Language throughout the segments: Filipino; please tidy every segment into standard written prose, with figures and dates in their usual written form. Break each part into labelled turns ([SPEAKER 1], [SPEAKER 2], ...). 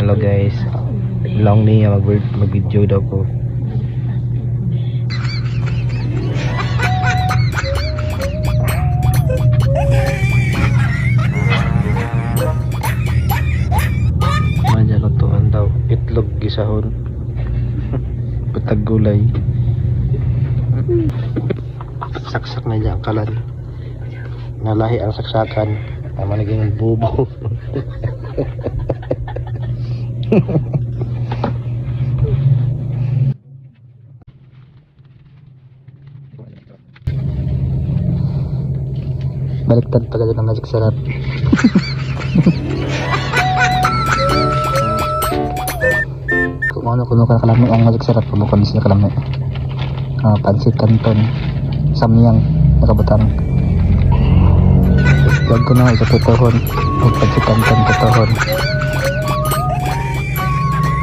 [SPEAKER 1] Hello guys, long niya mag-video daw ko. Madya lutuan daw, itlog gisahon. Putag gulay. Saksak na dyan kalan. Nalahi ang saksakan. Tama naging bubo. Baliktad pa ng magic sarap. Kung ano kuno ka kalami ang magic sarap, pumukon siya kalami. Pansit Canton, samyang nakabutang. Wag ko na ito tutuhon, ang pansit Canton tutuhon.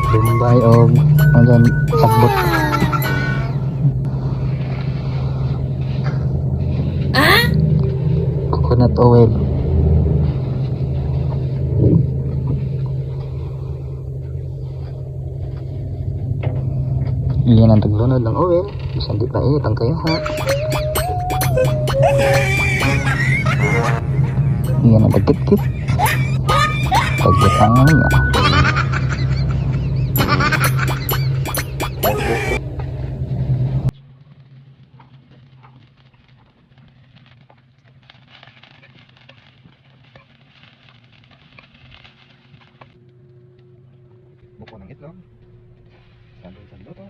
[SPEAKER 1] Bombay o andyan sagbot. Coconut oil. Iyan ang taglunod ng oil. Bisan di pa init ang kaya ha. Iyan ang tagkit-kit. Tagbutang niya. Buko ng itlog. Sando-sando to.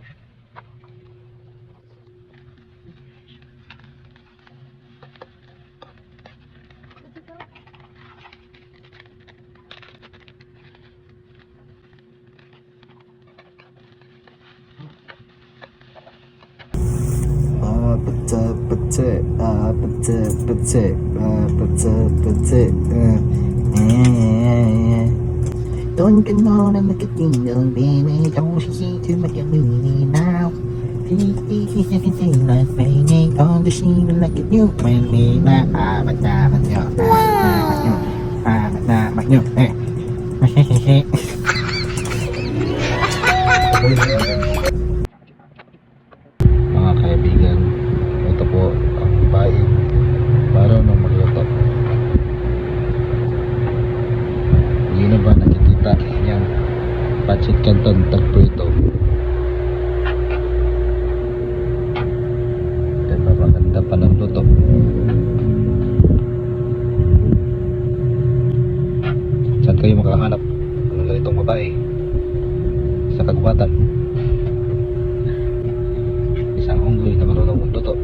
[SPEAKER 1] Don't get on and look at me, little baby. Don't you see too much of me now? Like me, don't you see me look at you? When me na mga kaibigan, ito po ang bahay para nang magluto. Hindi na ba nakikita yung Pansit Canton tagprito? Diba maganda pa ng luto? Saan kayo makahanap ng ganitong babae sa kagubatan? Isang unggoy na marunong magluto.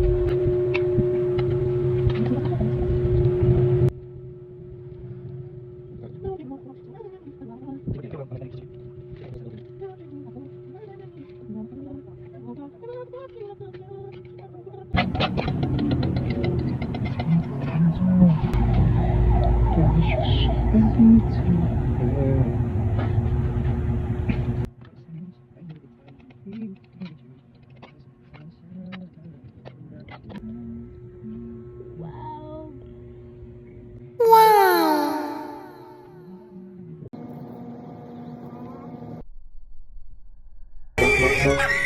[SPEAKER 1] Wow.